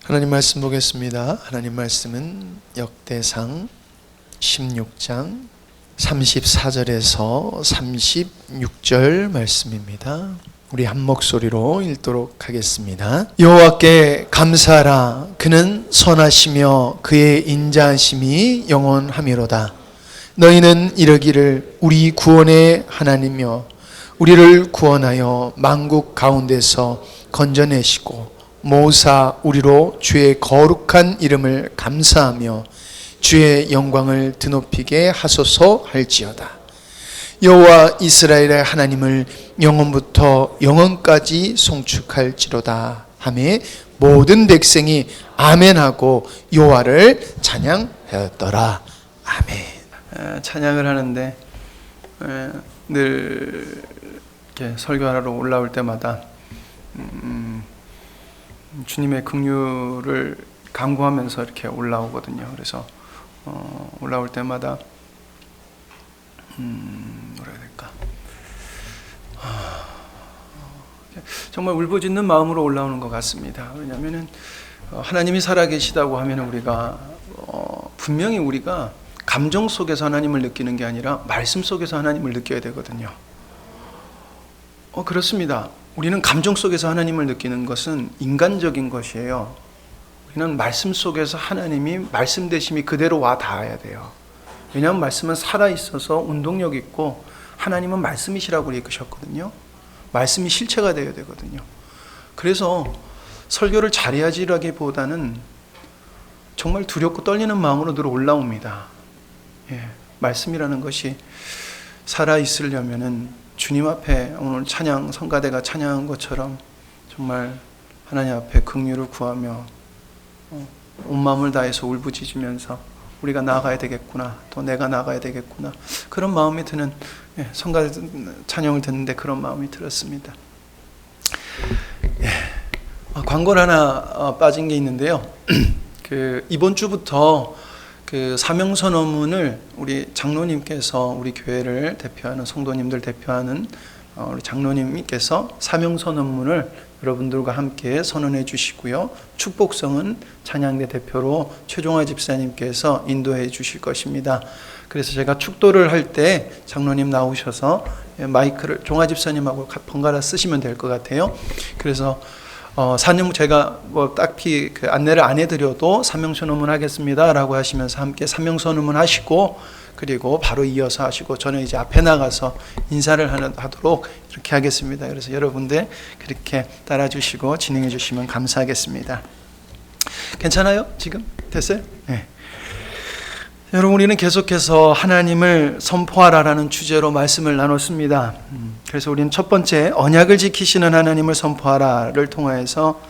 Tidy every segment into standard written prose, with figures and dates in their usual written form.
하나님 말씀 보겠습니다. 하나님 말씀은 역대상 16장 34절에서 36절 말씀입니다. 우리 한 목소리로 읽도록 하겠습니다. 여호와께 감사하라. 그는 선하시며 그의 인자하심이 영원하미로다. 너희는 이르기를 우리 구원의 하나님이여 우리를 구원하여 만국 가운데서 건져내시고 모사 우리로 주의 거룩한 이름을 감사하며 주의 영광을 드높이게 하소서 할지어다. 여호와 이스라엘의 하나님을 영원부터 영원까지 송축할지로다 하매 모든 백성이 아멘하고 여호와를 찬양하였더라. 아멘. 찬양을 하는데 늘 이렇게 설교하러 올라올 때마다 주님의 긍휼을 간구하면서 이렇게 올라오거든요. 그래서 올라올 때마다 뭐라 해야 될까? 정말 울부짖는 마음으로 올라오는 것 같습니다. 왜냐하면은 하나님이 살아계시다고 하면 우리가 분명히 우리가 감정 속에서 하나님을 느끼는 게 아니라 말씀 속에서 하나님을 느껴야 되거든요. 그렇습니다. 우리는 감정 속에서 하나님을 느끼는 것은 인간적인 것이에요. 우리는 말씀 속에서 하나님이 말씀 되심이 그대로 와 닿아야 돼요. 왜냐하면 말씀은 살아있어서 운동력 있고 하나님은 말씀이시라고 이끄셨거든요. 말씀이 실체가 되어야 되거든요. 그래서 설교를 잘해야지라기보다는 정말 두렵고 떨리는 마음으로 늘 올라옵니다. 말씀이라는 것이 살아있으려면은 주님 앞에 오늘 찬양 성가대가 찬양한 것처럼 정말 하나님 앞에 긍휼을 구하며 온 마음을 다해서 울부짖으면서 우리가 나아가야 되겠구나, 또 내가 나아가야 되겠구나, 그런 마음이 드는 성가 찬양을 듣는데 그런 마음이 들었습니다. 광고를 하나 빠진 게 있는데요. 이번 주부터 사명선언문을 우리 장로님께서 우리 교회를 대표하는 성도님들 대표하는 우리 장로님께서 사명선언문을 여러분들과 함께 선언해 주시고요. 축복성은 찬양대 대표로 최종화 집사님께서 인도해 주실 것입니다. 그래서 제가 축도를 할 때 장로님 나오셔서 마이크를 종화 집사님하고 번갈아 쓰시면 될 것 같아요. 그래서 제가 딱히 안내를 안 해드려도 사명선언문 하겠습니다라고 하시면서 함께 사명선언문 하시고 그리고 바로 이어서 하시고 저는 이제 앞에 나가서 인사를 하도록 이렇게 하겠습니다. 그래서 여러분들 그렇게 따라주시고 진행해 주시면 감사하겠습니다. 괜찮아요? 지금? 됐어요? 네. 여러분, 우리는 계속해서 하나님을 선포하라라는 주제로 말씀을 나눴습니다. 그래서 우리는 첫 번째 언약을 지키시는 하나님을 선포하라를 통하여서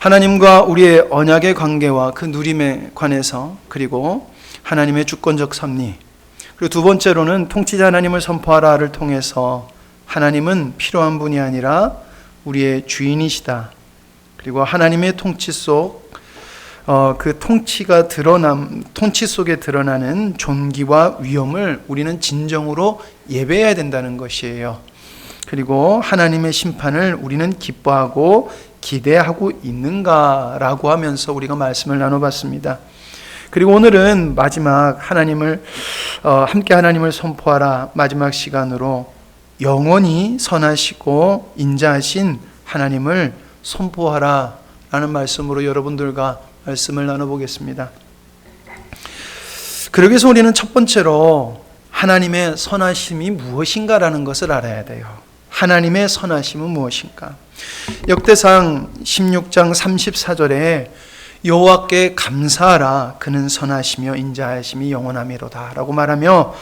하나님과 우리의 언약의 관계와 그 누림에 관해서, 그리고 하나님의 주권적 섭리, 그리고 두 번째로는 통치자 하나님을 선포하라를 통해서 하나님은 필요한 분이 아니라 우리의 주인이시다. 그리고 하나님의 통치 속 그 통치 속에 드러나는 존귀와 위엄을 우리는 진정으로 예배해야 된다는 것이에요. 그리고 하나님의 심판을 우리는 기뻐하고 기대하고 있는가라고 하면서 우리가 말씀을 나눠봤습니다. 그리고 오늘은 마지막 함께 하나님을 선포하라 마지막 시간으로 영원히 선하시고 인자하신 하나님을 선포하라 라는 말씀으로 여러분들과 말씀을 나눠보겠습니다. 그러기 위해서 우리는 첫 번째로 하나님의 선하심이 무엇인가라는 것을 알아야 돼요. 하나님의 선하심은 무엇인가? 역대상 16장 34절에 여호와께 감사하라. 그는 선하시며 인자하심이 영원하미로다 라고 말하며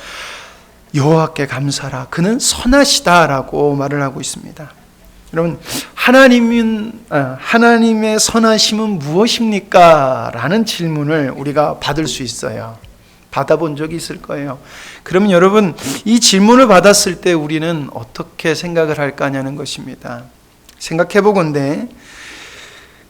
여호와께 감사하라. 그는 선하시다라고 말을 하고 있습니다. 여러분, 하나님의 선하심은 무엇입니까? 라는 질문을 우리가 받을 수 있어요. 받아본 적이 있을 거예요. 그러면 여러분, 이 질문을 받았을 때 우리는 어떻게 생각을 할까 하는 것입니다. 생각해 보건대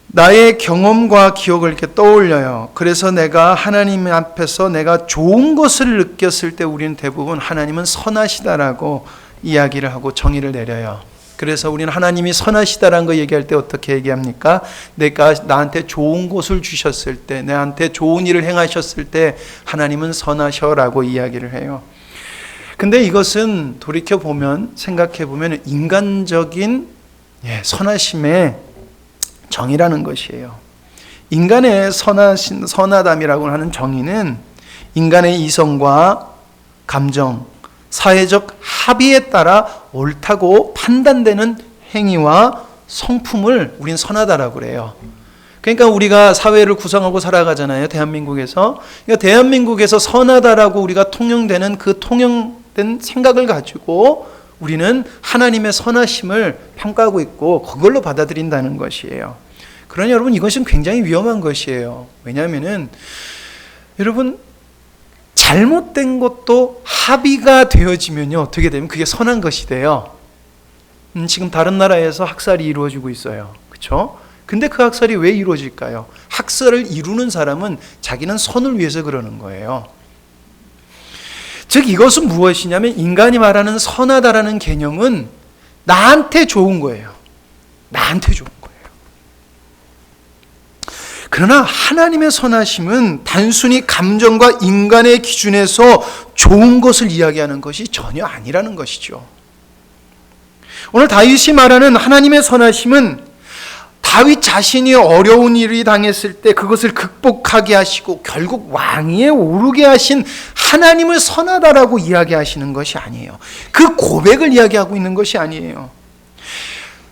나의 경험과 기억을 이렇게 떠올려요. 그래서 내가 하나님 앞에서 내가 좋은 것을 느꼈을 때 우리는 대부분 하나님은 선하시다라고 이야기를 하고 정의를 내려요. 그래서 우리는 하나님이 선하시다라는 거 얘기할 때 어떻게 얘기합니까? 내가 나한테 좋은 곳을 주셨을 때, 나한테 좋은 일을 행하셨을 때 하나님은 선하셔라고 이야기를 해요. 근데 이것은 돌이켜보면, 생각해보면 인간적인 선하심의 정의라는 것이에요. 인간의 선하담이라고 하는 정의는 인간의 이성과 감정, 사회적 합의에 따라 옳다고 판단되는 행위와 성품을 우린 선하다라고 그래요. 그러니까 우리가 사회를 구성하고 살아가잖아요. 대한민국에서. 그러니까 대한민국에서 선하다라고 우리가 통용되는 그 통용된 생각을 가지고 우리는 하나님의 선하심을 평가하고 있고 그걸로 받아들인다는 것이에요. 그러니 여러분, 이것은 굉장히 위험한 것이에요. 왜냐하면은 여러분, 잘못된 것도 합의가 되어지면요, 어떻게 되면 그게 선한 것이 돼요. 지금 다른 나라에서 학살이 이루어지고 있어요. 그렇죠? 근데 그 학살이 왜 이루어질까요? 학살을 이루는 사람은 자기는 선을 위해서 그러는 거예요. 즉 이것은 무엇이냐면, 인간이 말하는 선하다라는 개념은 나한테 좋은 거예요. 나한테 좋은 거예요. 그러나 하나님의 선하심은 단순히 감정과 인간의 기준에서 좋은 것을 이야기하는 것이 전혀 아니라는 것이죠. 오늘 다윗이 말하는 하나님의 선하심은 다윗 자신이 어려운 일이 당했을 때 그것을 극복하게 하시고 결국 왕위에 오르게 하신 하나님을 선하다라고 이야기하시는 것이 아니에요. 그 고백을 이야기하고 있는 것이 아니에요.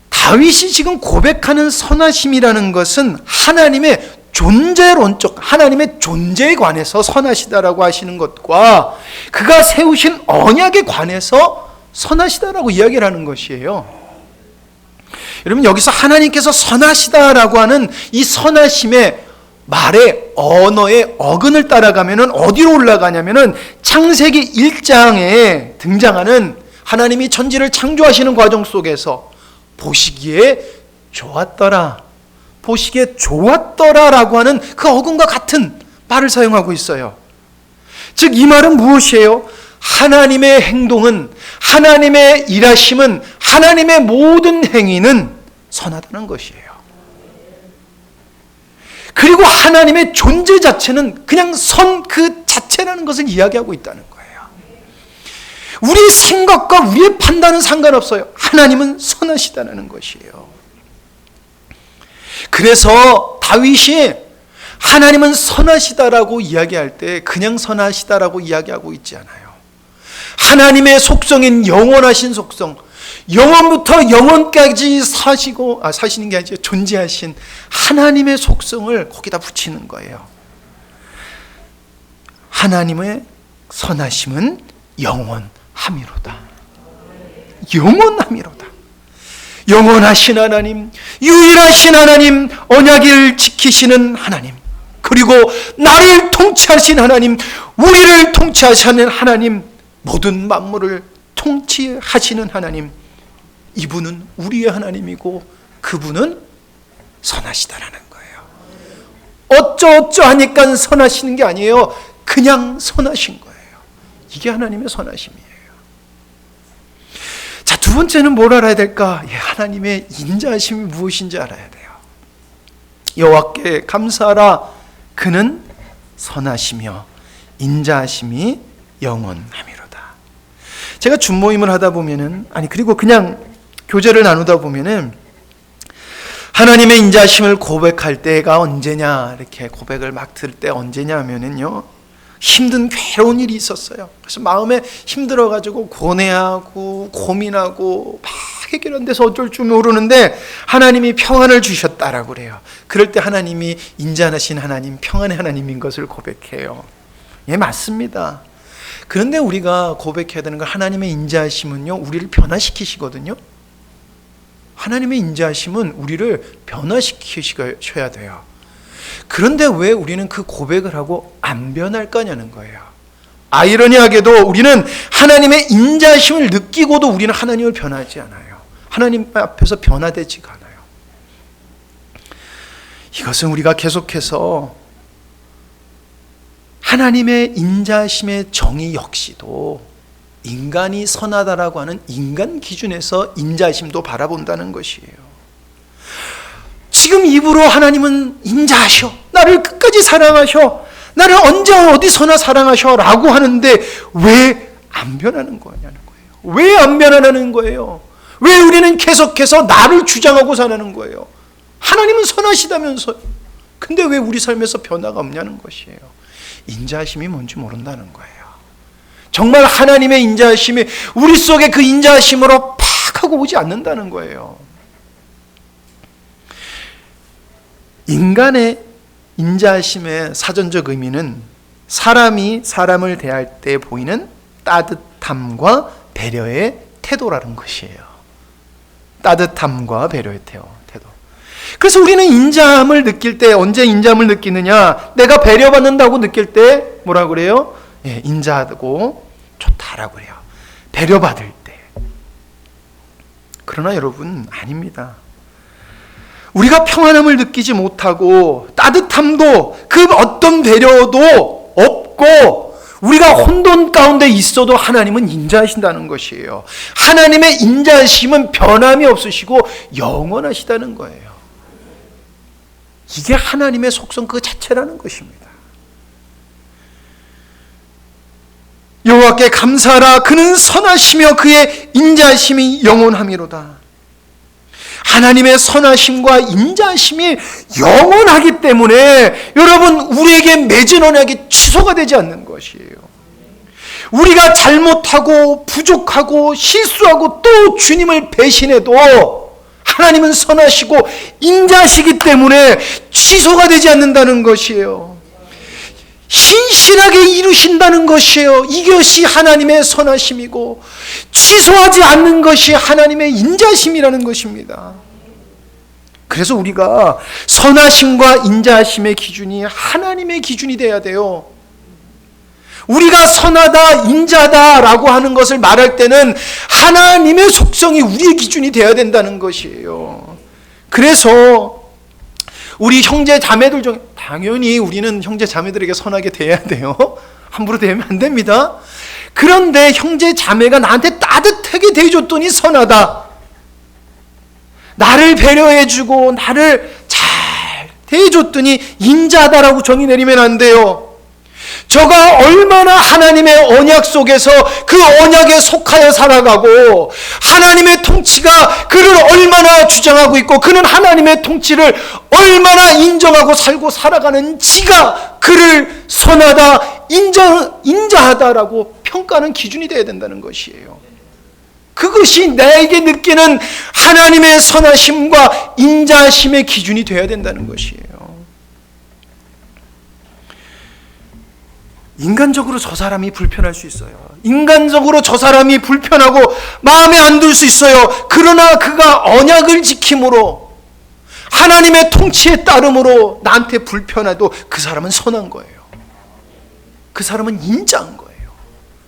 다윗이 지금 고백하는 선하심이라는 것은 하나님의 존재론적, 하나님의 존재에 관해서 선하시다라고 하시는 것과 그가 세우신 언약에 관해서 선하시다라고 이야기를 하는 것이에요. 여러분, 여기서 하나님께서 선하시다라고 하는 이 선하심의 말의 언어의 어근을 따라가면은 어디로 올라가냐면은 창세기 1장에 등장하는 하나님이 천지를 창조하시는 과정 속에서 보시기에 좋았더라, 보시기에 좋았더라라고 하는 그 어근과 같은 말을 사용하고 있어요. 즉 이 말은 무엇이에요? 하나님의 행동은, 하나님의 일하심은, 하나님의 모든 행위는 선하다는 것이에요. 그리고 하나님의 존재 자체는 그냥 선 그 자체라는 것을 이야기하고 있다는 거예요. 우리의 생각과 우리의 판단은 상관없어요. 하나님은 선하시다는 것이에요. 그래서 다윗이 하나님은 선하시다라고 이야기할 때 그냥 선하시다라고 이야기하고 있지 않아요. 하나님의 속성인 영원하신 속성, 영원부터 영원까지 사시는 게 아니라 존재하신 하나님의 속성을 거기다 붙이는 거예요. 하나님의 선하심은 영원함이로다. 영원함이로다. 영원하신 하나님, 유일하신 하나님, 언약을 지키시는 하나님, 그리고 나를 통치하신 하나님, 우리를 통치하시는 하나님, 모든 만물을 통치하시는 하나님, 이분은 우리의 하나님이고 그분은 선하시다라는 거예요. 어쩌하니까 선하시는 게 아니에요. 그냥 선하신 거예요. 이게 하나님의 선하심이에요. 자, 두 번째는 뭘 알아야 될까? 하나님의 인자하심이 무엇인지 알아야 돼요. 여호와께 감사하라, 그는 선하시며 인자하심이 영원함이로다. 제가 준모임을 하다 보면은, 그리고 그냥 교제를 나누다 보면은 하나님의 인자하심을 고백할 때가 언제냐, 이렇게 고백을 막 들을 때 언제냐 하면은요, 힘든 괴로운 일이 있었어요. 그래서 마음에 힘들어가지고 고뇌하고 고민하고 막 해결한 데서 어쩔 줄 모르는데 하나님이 평안을 주셨다라고 그래요. 그럴 때 하나님이 인자하신 하나님, 평안의 하나님인 것을 고백해요. 예, 맞습니다. 그런데 우리가 고백해야 되는 건, 하나님의 인자하심은요, 우리를 변화시키시거든요. 하나님의 인자하심은 우리를 변화시키셔야 돼요. 그런데 왜 우리는 그 고백을 하고 안 변할 거냐는 거예요. 아이러니하게도 우리는 하나님의 인자하심을 느끼고도 우리는 하나님을 변하지 않아요. 하나님 앞에서 변화되지가 않아요. 이것은 우리가 계속해서 하나님의 인자하심의 정의 역시도 인간이 선하다라고 하는 인간 기준에서 인자하심도 바라본다는 것이에요. 지금 입으로 하나님은 인자하셔, 나를 끝까지 사랑하셔, 나를 언제 어디서나 사랑하셔 라고 하는데 왜 안 변하는 거냐는 거예요. 왜 안 변하는 거예요? 왜 우리는 계속해서 나를 주장하고 사는 거예요? 하나님은 선하시다면서요. 근데 왜 우리 삶에서 변화가 없냐는 것이에요. 인자하심이 뭔지 모른다는 거예요. 정말 하나님의 인자하심이 우리 속에 그 인자하심으로 팍 하고 오지 않는다는 거예요. 인간의 인자하심의 사전적 의미는 사람이 사람을 대할 때 보이는 따뜻함과 배려의 태도라는 것이에요. 따뜻함과 배려의 태도. 그래서 우리는 인자함을 느낄 때 언제 인자함을 느끼느냐? 내가 배려받는다고 느낄 때 뭐라고 그래요? 인자하고 좋다라고 그래요. 배려받을 때. 그러나 여러분, 아닙니다. 우리가 평안함을 느끼지 못하고 따뜻함도 그 어떤 배려도 없고 우리가 혼돈 가운데 있어도 하나님은 인자하신다는 것이에요. 하나님의 인자하심은 변함이 없으시고 영원하시다는 거예요. 이게 하나님의 속성 그 자체라는 것입니다. 여호와께 감사하라. 그는 선하시며 그의 인자하심이 영원함이로다. 하나님의 선하심과 인자하심이 영원하기 때문에 여러분, 우리에게 맺은 언약이 취소가 되지 않는 것이에요. 우리가 잘못하고 부족하고 실수하고 또 주님을 배신해도 하나님은 선하시고 인자하시기 때문에 취소가 되지 않는다는 것이에요. 신실하게 이루신다는 것이에요. 이것이 하나님의 선하심이고 취소하지 않는 것이 하나님의 인자심이라는 것입니다. 그래서 우리가 선하심과 인자심의 기준이 하나님의 기준이 돼야 돼요. 우리가 선하다, 인자다라고 하는 것을 말할 때는 하나님의 속성이 우리의 기준이 돼야 된다는 것이에요. 그래서 우리 형제 자매들 중에 당연히 우리는 형제 자매들에게 선하게 대해야 돼요. 함부로 대하면 안 됩니다. 그런데 형제 자매가 나한테 따뜻하게 대해줬더니 선하다, 나를 배려해주고 나를 잘 대해줬더니 인자하다라고 정의 내리면 안 돼요. 저가 얼마나 하나님의 언약 속에서 그 언약에 속하여 살아가고 하나님의 통치가 그를 얼마나 주장하고 있고 그는 하나님의 통치를 얼마나 인정하고 살고 살아가는지가 그를 선하다, 인자하다라고 평가하는 기준이 되어야 된다는 것이에요. 그것이 나에게 느끼는 하나님의 선하심과 인자심의 기준이 되어야 된다는 것이에요. 인간적으로 저 사람이 불편할 수 있어요. 인간적으로 저 사람이 불편하고 마음에 안 들 수 있어요. 그러나 그가 언약을 지킴으로 하나님의 통치에 따름으로 나한테 불편해도 그 사람은 선한 거예요. 그 사람은 인자한 거예요.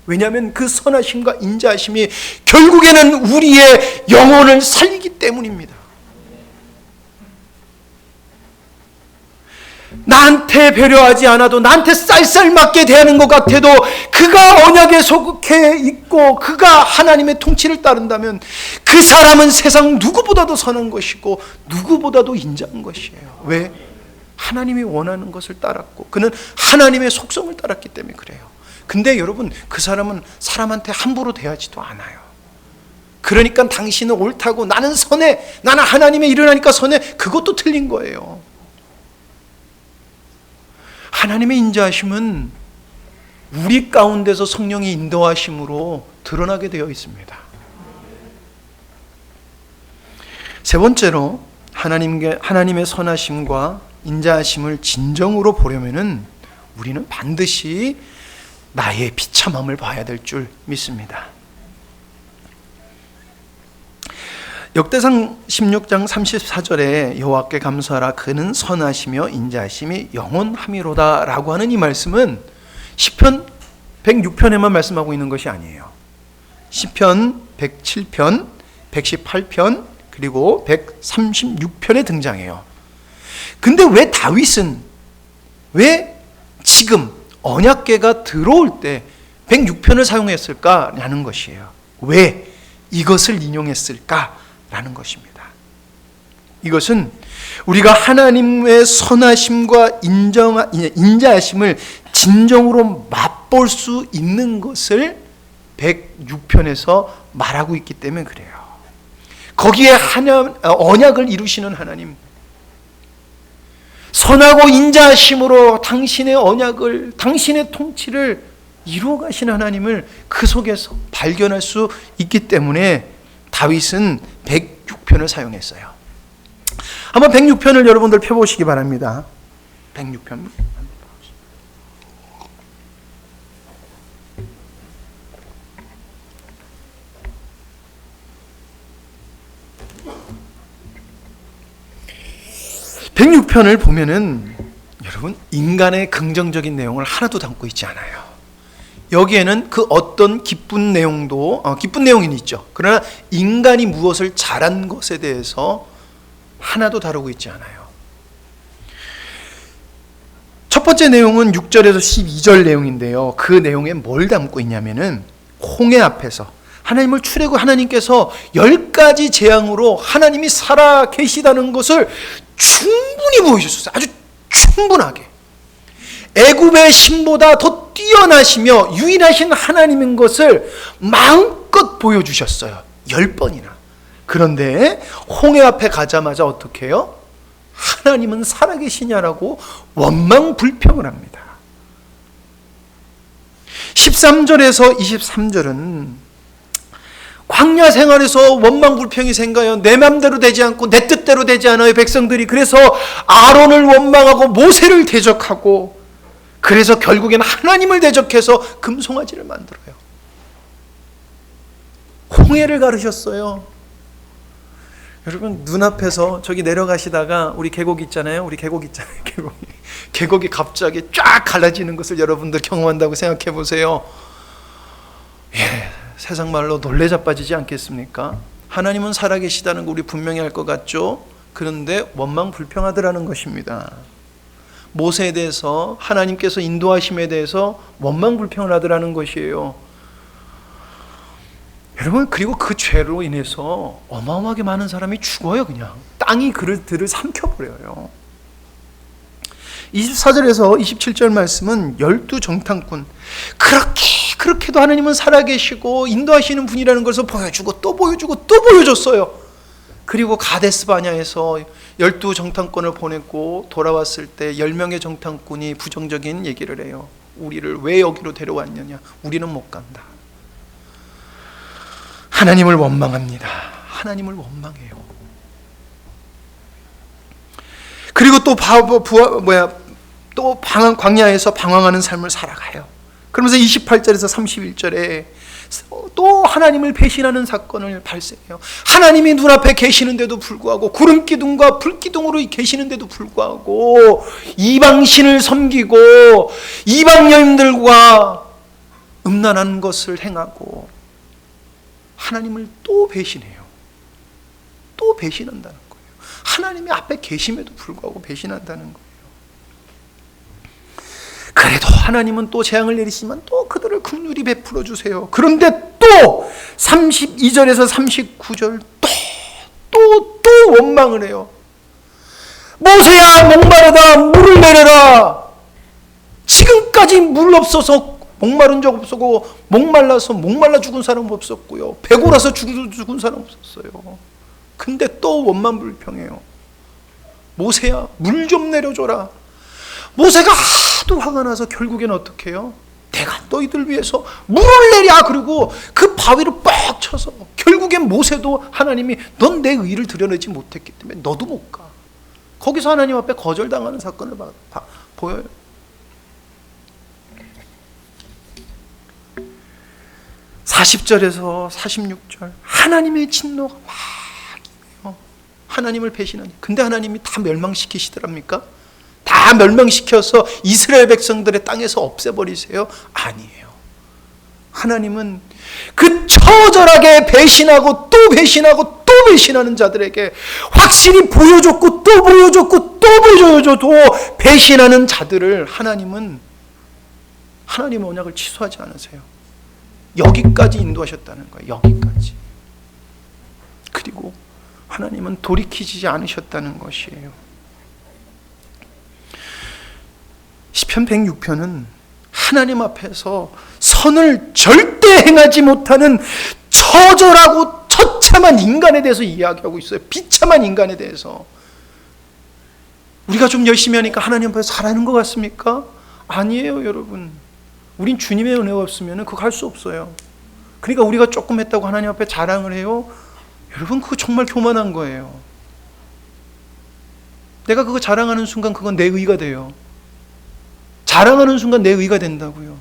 왜냐하면 그 선하심과 인자하심이 결국에는 우리의 영혼을 살리기 때문입니다. 나한테 배려하지 않아도 나한테 쌀쌀맞게 대하는 것 같아도 그가 언약에 속해 있고 그가 하나님의 통치를 따른다면 그 사람은 세상 누구보다도 선한 것이고 누구보다도 인자한 것이에요. 왜? 하나님이 원하는 것을 따랐고 그는 하나님의 속성을 따랐기 때문에 그래요. 근데 여러분, 그 사람은 사람한테 함부로 대하지도 않아요. 그러니까 당신은 옳다고 나는 선해, 나는 하나님의 일을 하니까 선해, 그것도 틀린 거예요. 하나님의 인자하심은 우리 가운데서 성령의 인도하심으로 드러나게 되어 있습니다. 세 번째로 하나님의 선하심과 인자하심을 진정으로 보려면은 우리는 반드시 나의 비참함을 봐야 될 줄 믿습니다. 역대상 16장 34절에 여호와께 감사하라 그는 선하시며 인자하심이 영원함이로다 라고 하는 이 말씀은 시편 106편에만 말씀하고 있는 것이 아니에요. 시편 107편, 118편 그리고 136편에 등장해요. 근데 왜 다윗은 왜 지금 언약궤가 들어올 때 106편을 사용했을까라는 것이에요. 왜 이것을 인용했을까라는 것입니다. 이것은 우리가 하나님의 선하심과 인자하심을 진정으로 맛볼 수 있는 것을 106편에서 말하고 있기 때문에 그래요. 거기에 언약을 이루시는 하나님, 선하고 인자하심으로 당신의 언약을, 당신의 통치를 이루어 가신 하나님을 그 속에서 발견할 수 있기 때문에 다윗은 106편을 사용했어요. 한번 106편을 여러분들 펴보시기 바랍니다. 106편. (106편을) 보면은 여러분, 인간의 긍정적인 내용을 하나도 담고 있지 않아요. 여기에는 그 어떤 기쁜 내용도 기쁜 내용이 있죠. 그러나 인간이 무엇을 잘한 것에 대해서 하나도 다루고 있지 않아요. 첫 번째 내용은 6절에서 12절 내용인데요. 그 내용에 뭘 담고 있냐면은 홍해 앞에서 하나님을 추려고 하나님께서 10가지 재앙으로 하나님이 살아 계시다는 것을 충분히 보여주셨어요. 아주 충분하게. 애굽의 신보다 더 뛰어나시며 유일하신 하나님인 것을 마음껏 보여주셨어요. 10번이나. 그런데 홍해 앞에 가자마자 어떻게 해요? 하나님은 살아계시냐라고 원망불평을 합니다. 13절에서 23절은 광야 생활에서 원망불평이 생겨요. 내 맘대로 되지 않고 내 뜻대로 되지 않아요, 백성들이. 그래서 아론을 원망하고 모세를 대적하고, 그래서 결국엔 하나님을 대적해서 금송아지를 만들어요. 홍해를 가르셨어요. 여러분, 눈앞에서 저기 내려가시다가 우리 계곡 있잖아요. 계곡이 갑자기 쫙 갈라지는 것을 여러분들 경험한다고 생각해 보세요. 예, 세상 말로 놀래자빠지지 않겠습니까? 하나님은 살아계시다는 거 우리 분명히 알 것 같죠? 그런데 원망불평하더라는 것입니다. 모세에 대해서, 하나님께서 인도하심에 대해서 원망불평을 하더라는 것이에요. 여러분, 그리고 그 죄로 인해서 어마어마하게 많은 사람이 죽어요. 그냥 땅이 그들을 삼켜버려요. 24절에서 27절 말씀은 12정탐꾼, 그렇게도 하나님은 살아계시고 인도하시는 분이라는 것을 보여주고 또 보여주고 또 보여줬어요. 그리고 가데스 바냐에서 12정탐꾼을 보냈고 돌아왔을 때 10명의 정탐꾼이 부정적인 얘기를 해요. 우리를 왜 여기로 데려왔느냐, 우리는 못 간다. 하나님을 원망합니다. 하나님을 원망해요. 그리고 또 광야에서 방황하는 삶을 살아가요. 그러면서 28절에서 31절에 또 하나님을 배신하는 사건을 발생해요. 하나님이 눈앞에 계시는데도 불구하고, 구름기둥과 불기둥으로 계시는데도 불구하고 이방신을 섬기고 이방 여인들과 음란한 것을 행하고 하나님을 또 배신해요. 또 배신한다는 거예요. 하나님이 앞에 계심에도 불구하고 배신한다는 거예요. 그래도 하나님은 또 재앙을 내리시지만 또 그들을 긍휼히 베풀어 주세요. 그런데 또 32절에서 39절 또 원망을 해요. 모세야, 목마르다, 물을 내려라. 지금까지 물 없어서 목마른 적 없었고, 목말라 죽은 사람 없었고요, 배고라서 죽은 사람 없었어요. 근데 또 원망불평해요. 모세야, 물 좀 내려줘라. 모세가 하도 화가 나서 결국엔 어떻게 해요? 내가 너희들 위해서 물을 내랴. 그리고 그 바위를 뻑 쳐서 결국엔 모세도 하나님이 넌 내 의를 드러내지 못했기 때문에 너도 못 가. 거기서 하나님 앞에 거절당하는 사건을 보여요. (40절에서 46절) 하나님의 진노가 막 임해요. 하나님을 배신하니. 근데 하나님이 다 멸망시키시더랍니까? 다 멸망시켜서 이스라엘 백성들의 땅에서 없애버리세요? 아니에요. 하나님은 그 처절하게 배신하고 또 배신하고 또 배신하는 자들에게 확실히 보여줬고 또 보여줬고 또 보여줘도 배신하는 자들을 하나님은 하나님의 언약을 취소하지 않으세요. 여기까지 인도하셨다는 거예요. 여기까지. 그리고 하나님은 돌이키지 않으셨다는 것이에요. 시편 106편은 하나님 앞에서 선을 절대 행하지 못하는 처절하고 처참한 인간에 대해서 이야기하고 있어요. 비참한 인간에 대해서. 우리가 좀 열심히 하니까 하나님 앞에서 잘하는 것 같습니까? 아니에요, 여러분. 우린 주님의 은혜가 없으면 그거 할 수 없어요. 그러니까 우리가 조금 했다고 하나님 앞에 자랑을 해요? 여러분, 그거 정말 교만한 거예요. 내가 그거 자랑하는 순간 그건 내 의가 돼요. 자랑하는 순간 내 의가 된다고요.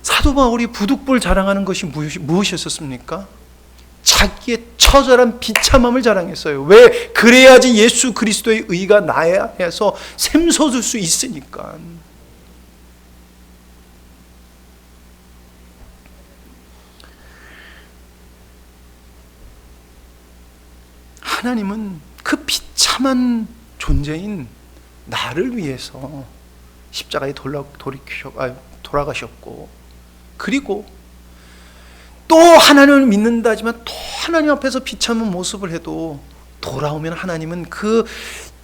사도 바울이 부득불 자랑하는 것이 무엇이었습니까? 자기의 처절한 비참함을 자랑했어요. 왜? 그래야지 예수 그리스도의 의가 나에 안에서 샘솟을 수 있으니까. 하나님은 그 비참한 존재인 나를 위해서 십자가에 돌아가셨고, 그리고 또 하나님을 믿는다지만 또 하나님 앞에서 비참한 모습을 해도 돌아오면 하나님은 그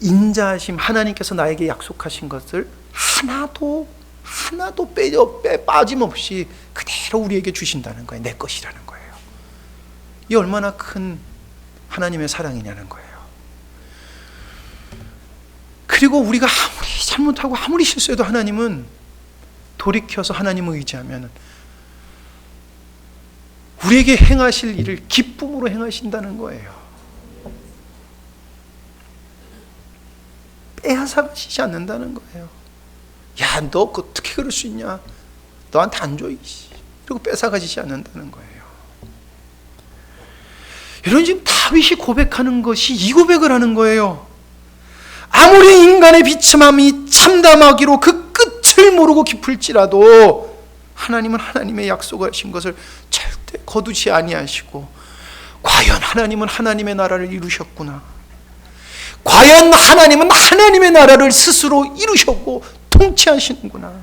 인자하심, 하나님께서 나에게 약속하신 것을 하나도 빠짐없이 그대로 우리에게 주신다는 거예요. 내 것이라는 거예요. 이 얼마나 큰 하나님의 사랑이냐는 거예요. 그리고 우리가 아무리 잘못하고 아무리 실수해도 하나님은 돌이켜서 하나님을 의지하면 우리에게 행하실 일을 기쁨으로 행하신다는 거예요. 빼앗아가시지 않는다는 거예요. 야, 너 어떻게 그럴 수 있냐? 너한테 안 줘. 그리고 뺏어가지지 않는다는 거예요. 여러분, 지금 다윗이 고백하는 것이 이 고백을 하는 거예요. 아무리 인간의 비참함이 참담하기로 그 끝을 모르고 깊을지라도 하나님은 하나님의 약속하신 것을 절대 거두지 아니하시고, 과연 하나님은 하나님의 나라를 이루셨구나, 과연 하나님은 하나님의 나라를 스스로 이루셨고 통치하시는구나.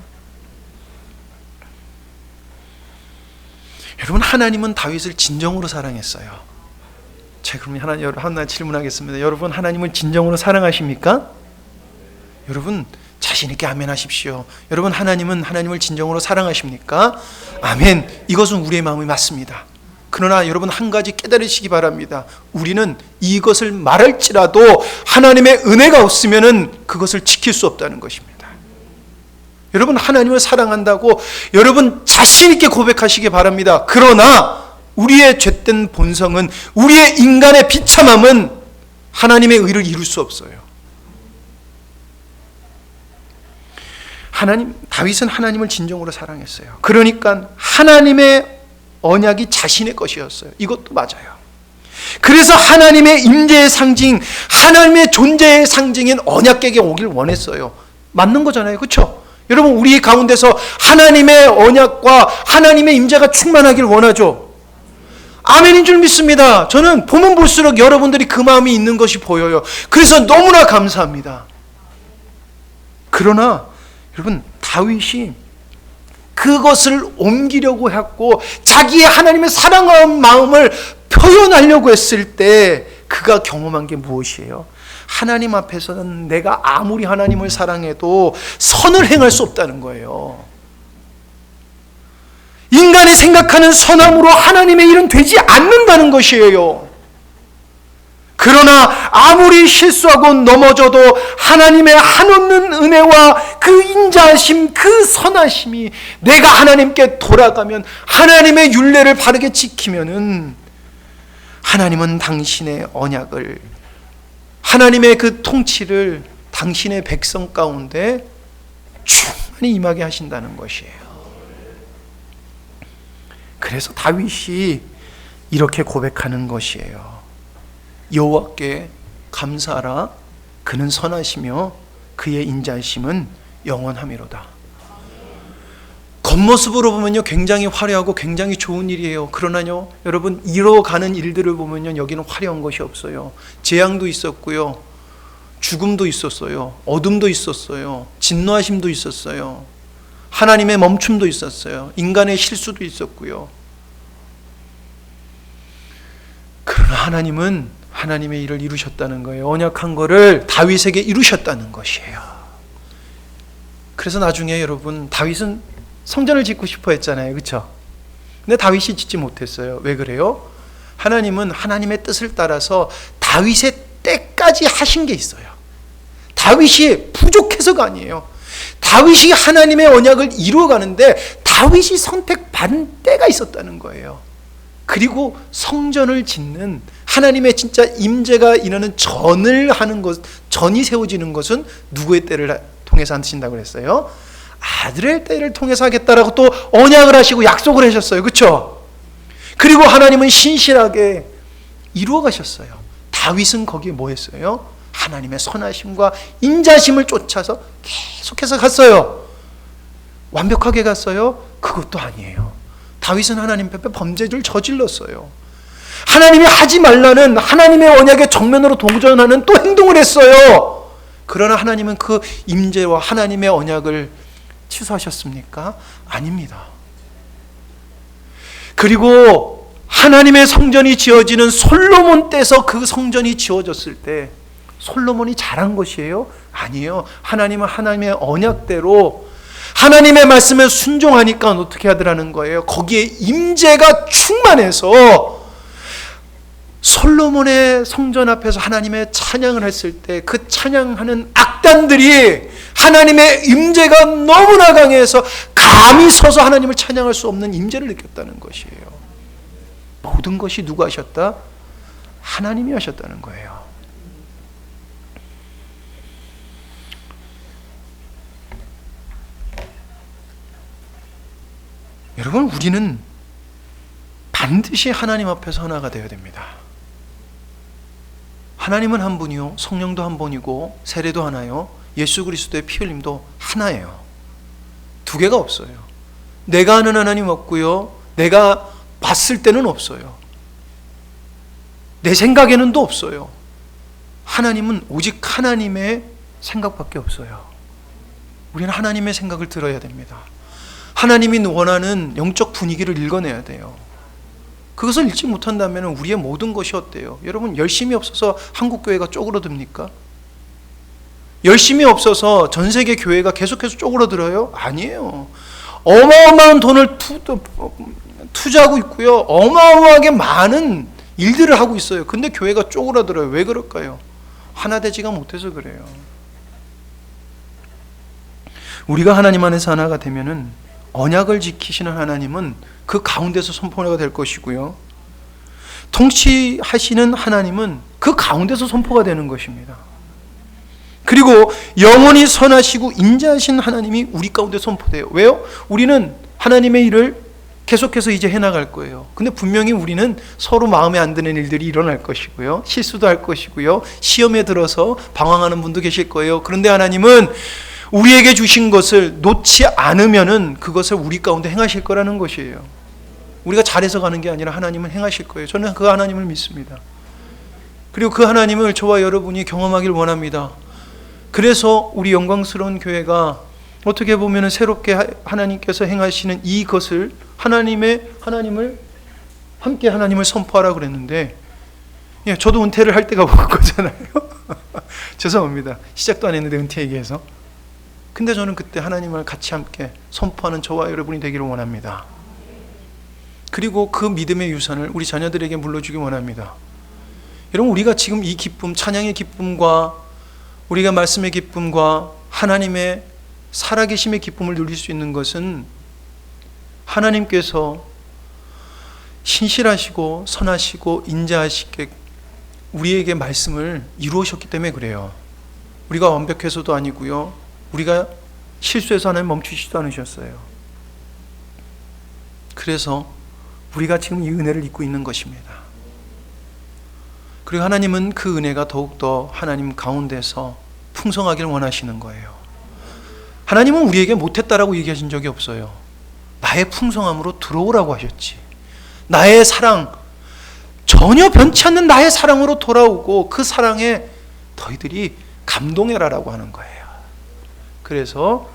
여러분, 하나님은 다윗을 진정으로 사랑했어요. 제가 그럼 하나 질문하겠습니다. 여러분, 하나님을 진정으로 사랑하십니까? 여러분, 자신 있게 아멘 하십시오. 여러분, 하나님을 진정으로 사랑하십니까? 아멘. 이것은 우리의 마음이 맞습니다. 그러나 여러분, 한 가지 깨달으시기 바랍니다. 우리는 이것을 말할지라도 하나님의 은혜가 없으면은 그것을 지킬 수 없다는 것입니다. 여러분, 하나님을 사랑한다고 여러분 자신 있게 고백하시기 바랍니다. 그러나 우리의 죄된 본성은, 우리의 인간의 비참함은 하나님의 의를 이룰 수 없어요. 다윗은 하나님을 진정으로 사랑했어요. 그러니까 하나님의 언약이 자신의 것이었어요. 이것도 맞아요. 그래서 하나님의 임재의 상징, 하나님의 존재의 상징인 언약궤가 오길 원했어요. 맞는 거잖아요. 그렇죠? 여러분, 우리 가운데서 하나님의 언약과 하나님의 임재가 충만하길 원하죠. 아멘인 줄 믿습니다. 저는 보면 볼수록 여러분들이 그 마음이 있는 것이 보여요. 그래서 너무나 감사합니다. 그러나 여러분, 다윗이 그것을 옮기려고 했고 자기의 하나님의 사랑하는 마음을 표현하려고 했을 때 그가 경험한 게 무엇이에요? 하나님 앞에서는 내가 아무리 하나님을 사랑해도 선을 행할 수 없다는 거예요. 인간이 생각하는 선함으로 하나님의 일은 되지 않는다는 것이에요. 그러나 아무리 실수하고 넘어져도 하나님의 한없는 은혜와 그 인자하심, 그 선하심이 내가 하나님께 돌아가면, 하나님의 율례를 바르게 지키면은 하나님은 당신의 언약을, 하나님의 그 통치를 당신의 백성 가운데 충만히 임하게 하신다는 것이에요. 그래서 다윗이 이렇게 고백하는 것이에요. 여호와께 감사하라. 그는 선하시며 그의 인자하심은 영원하미로다. 겉모습으로 보면요, 굉장히 화려하고 굉장히 좋은 일이에요. 그러나요, 여러분, 이뤄가는 일들을 보면요, 여기는 화려한 것이 없어요. 재앙도 있었고요, 죽음도 있었어요, 어둠도 있었어요, 진노하심도 있었어요. 하나님의 멈춤도 있었어요. 인간의 실수도 있었고요. 그러나 하나님은 하나님의 일을 이루셨다는 거예요. 언약한 거를 다윗에게 이루셨다는 것이에요. 그래서 나중에 여러분, 다윗은 성전을 짓고 싶어 했잖아요. 그렇죠? 근데 다윗이 짓지 못했어요. 왜 그래요? 하나님은 하나님의 뜻을 따라서 다윗의 때까지 하신 게 있어요. 다윗이 부족해서가 아니에요. 다윗이 하나님의 언약을 이루어가는데 다윗이 선택받은 때가 있었다는 거예요. 그리고 성전을 짓는 하나님의 진짜 임재가 일어나는 전을 하는 것, 전이 세워지는 것은 누구의 때를 통해서 하신다고 그랬어요? 아들의 때를 통해서 하겠다라고 또 언약을 하시고 약속을 하셨어요. 그렇죠? 그리고 하나님은 신실하게 이루어 가셨어요. 다윗은 거기에 뭐 했어요? 하나님의 선하심과 인자심을 쫓아서 계속해서 갔어요. 완벽하게 갔어요? 그것도 아니에요. 다윗은 하나님 앞에 범죄를 저질렀어요. 하나님이 하지 말라는 하나님의 언약에 정면으로 도전하는 또 행동을 했어요. 그러나 하나님은 그 임재와 하나님의 언약을 취소하셨습니까? 아닙니다. 그리고 하나님의 성전이 지어지는 솔로몬 때서 그 성전이 지어졌을 때 솔로몬이 잘한 것이에요? 아니에요. 하나님은 하나님의 언약대로 하나님의 말씀에 순종하니까 어떻게 하더라는 거예요? 거기에 임재가 충만해서 솔로몬의 성전 앞에서 하나님의 찬양을 했을 때 그 찬양하는 악단들이 하나님의 임재가 너무나 강해서 감히 서서 하나님을 찬양할 수 없는 임재를 느꼈다는 것이에요. 모든 것이 누가 하셨다? 하나님이 하셨다는 거예요. 여러분, 우리는 반드시 하나님 앞에서 하나가 되어야 됩니다. 하나님은 한 분이요, 성령도 한 분이고 세례도 하나요, 예수 그리스도의 피 흘림도 하나예요. 두 개가 없어요. 내가 아는 하나님 없고요, 내가 봤을 때는 없어요. 내 생각에는 또 없어요. 하나님은 오직 하나님의 생각밖에 없어요. 우리는 하나님의 생각을 들어야 됩니다. 하나님이 원하는 영적 분위기를 읽어내야 돼요. 그것을 읽지 못한다면 우리의 모든 것이 어때요? 여러분, 열심이 없어서 한국교회가 쪼그러듭니까? 열심이 없어서 전 세계 교회가 계속해서 쪼그러들어요? 아니에요. 어마어마한 돈을 투자하고 있고요, 어마어마하게 많은 일들을 하고 있어요. 근데 교회가 쪼그러들어요. 왜 그럴까요? 하나 되지가 못해서 그래요. 우리가 하나님 안에서 하나가 되면은 언약을 지키시는 하나님은 그 가운데서 선포가 될 것이고요, 통치하시는 하나님은 그 가운데서 선포가 되는 것입니다. 그리고 영원히 선하시고 인자하신 하나님이 우리 가운데 선포돼요. 왜요? 우리는 하나님의 일을 계속해서 이제 해나갈 거예요. 근데 분명히 우리는 서로 마음에 안 드는 일들이 일어날 것이고요, 실수도 할 것이고요, 시험에 들어서 방황하는 분도 계실 거예요. 그런데 하나님은 우리에게 주신 것을 놓지 않으면은 그것을 우리 가운데 행하실 거라는 것이에요. 우리가 잘해서 가는 게 아니라 하나님은 행하실 거예요. 저는 그 하나님을 믿습니다. 그리고 그 하나님을 저와 여러분이 경험하길 원합니다. 그래서 우리 영광스러운 교회가 어떻게 보면 새롭게 하나님께서 행하시는 이것을 하나님을 함께 하나님을 선포하라 그랬는데, 예, 저도 은퇴를 할 때가 올 거잖아요. 죄송합니다. 시작도 안 했는데 은퇴 얘기해서. 근데 저는 그때 하나님을 같이 함께 선포하는 저와 여러분이 되기를 원합니다. 그리고 그 믿음의 유산을 우리 자녀들에게 물려주기 원합니다. 여러분, 우리가 지금 이 기쁨, 찬양의 기쁨과 우리가 말씀의 기쁨과 하나님의 살아계심의 기쁨을 누릴 수 있는 것은 하나님께서 신실하시고 선하시고 인자하시게 우리에게 말씀을 이루셨기 때문에 그래요. 우리가 완벽해서도 아니고요, 우리가 실수해서 하나님 멈추시지도 않으셨어요. 그래서 우리가 지금 이 은혜를 입고 있는 것입니다. 그리고 하나님은 그 은혜가 더욱더 하나님 가운데서 풍성하기를 원하시는 거예요. 하나님은 우리에게 못했다라고 얘기하신 적이 없어요. 나의 풍성함으로 들어오라고 하셨지. 나의 사랑, 전혀 변치 않는 나의 사랑으로 돌아오고 그 사랑에 너희들이 감동해라라고 하는 거예요. 그래서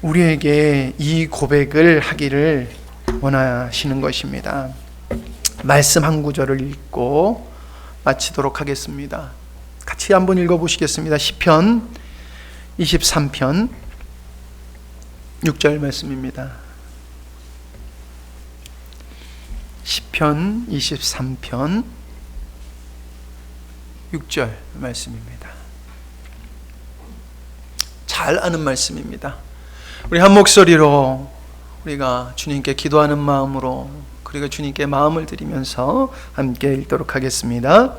우리에게 이 고백을 하기를 원하시는 것입니다. 말씀 한 구절을 읽고 마치도록 하겠습니다. 같이 한번 읽어보시겠습니다. 시편 23편 6절 말씀입니다. 시편 23편 6절 말씀입니다. 잘 아는 말씀입니다. 우리 한 목소리로 우리가 주님께 기도하는 마음으로, 그리고 주님께 마음을 드리면서 함께 읽도록 하겠습니다.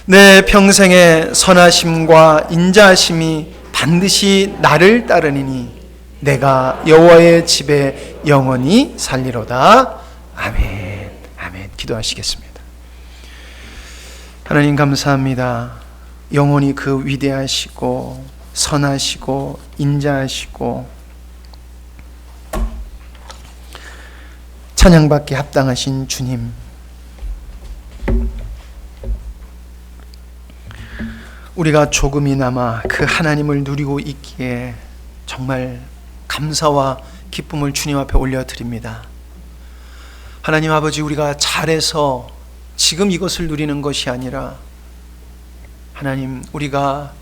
내 평생의 선하심과 인자하심이 반드시 나를 따르니니 내가 여호와의 집에 영원히 살리로다. 아멘. 아멘. 기도하시겠습니다. 하나님 감사합니다. 영원히 그 위대하시고 선하시고 인자하시고 찬양받기 합당하신 주님, 우리가 조금이나마 그 하나님을 누리고 있기에 정말 감사와 기쁨을 주님 앞에 올려드립니다. 하나님 아버지, 우리가 잘해서 지금 이것을 누리는 것이 아니라 하나님, 우리가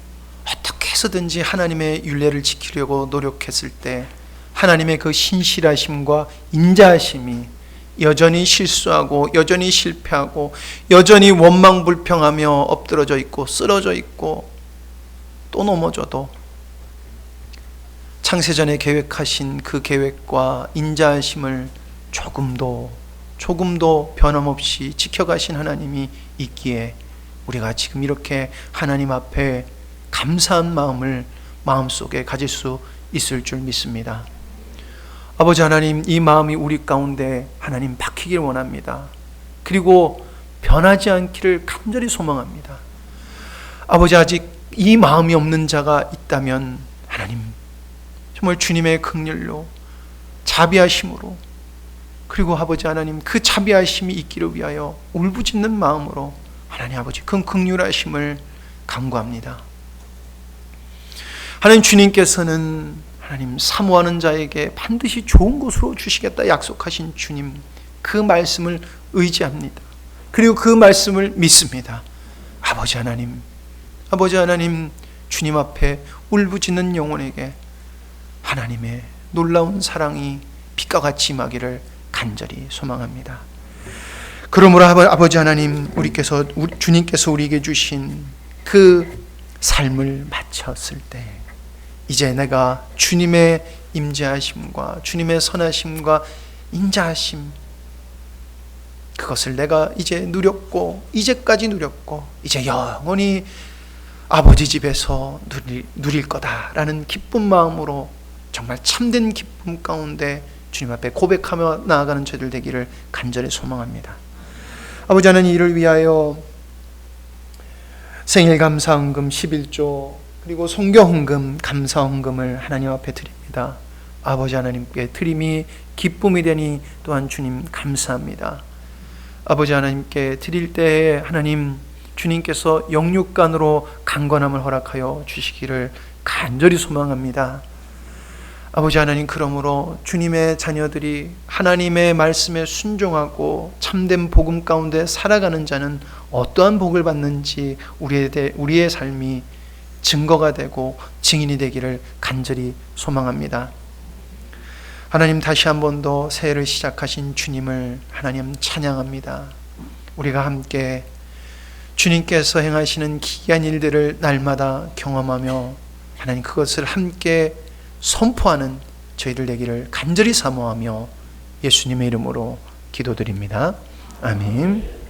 어떻게 해서든지 하나님의 율례를 지키려고 노력했을 때 하나님의 그 신실하심과 인자하심이 여전히 실수하고 여전히 실패하고 여전히 원망불평하며 엎드러져 있고 쓰러져 있고 또 넘어져도 창세전에 계획하신 그 계획과 인자하심을 조금도 변함없이 지켜가신 하나님이 있기에 우리가 지금 이렇게 하나님 앞에 감사한 마음을 마음속에 가질 수 있을 줄 믿습니다. 아버지 하나님, 이 마음이 우리 가운데 하나님 박히길 원합니다. 그리고 변하지 않기를 간절히 소망합니다. 아버지, 아직 이 마음이 없는 자가 있다면 하나님 정말 주님의 긍휼로 자비하심으로, 그리고 아버지 하나님 그 자비하심이 있기를 위하여 울부짖는 마음으로 하나님 아버지 그 긍휼하심을 간구합니다. 하나님, 주님께서는 하나님 사모하는 자에게 반드시 좋은 것으로 주시겠다 약속하신 주님, 그 말씀을 의지합니다. 그리고 그 말씀을 믿습니다. 아버지 하나님, 주님 앞에 울부짖는 영혼에게 하나님의 놀라운 사랑이 빛과 같이 임하기를 간절히 소망합니다. 그러므로 아버지 하나님, 주님께서 우리에게 주신 그 삶을 마쳤을 때 이제 내가 주님의 임재하심과 주님의 선하심과 인자하심, 그것을 내가 이제까지 누렸고 이제 영원히 아버지 집에서 누릴 거다라는 기쁜 마음으로 정말 참된 기쁨 가운데 주님 앞에 고백하며 나아가는 저희들 되기를 간절히 소망합니다. 아버지 하나님, 이를 위하여 생일 감사헌금 11조 그리고 성교헌금 감사헌금을 하나님 앞에 드립니다. 아버지 하나님께 드림이 기쁨이 되니 또한 주님 감사합니다. 아버지 하나님께 드릴 때에 하나님 주님께서 영육간으로 강건함을 허락하여 주시기를 간절히 소망합니다. 아버지 하나님, 그러므로 주님의 자녀들이 하나님의 말씀에 순종하고 참된 복음 가운데 살아가는 자는 어떠한 복을 받는지 우리의 삶이 증거가 되고 증인이 되기를 간절히 소망합니다. 하나님, 다시 한 번 더 새해를 시작하신 주님을 하나님 찬양합니다. 우리가 함께 주님께서 행하시는 기이한 일들을 날마다 경험하며 하나님 그것을 함께 선포하는 저희들 되기를 간절히 사모하며 예수님의 이름으로 기도드립니다. 아멘.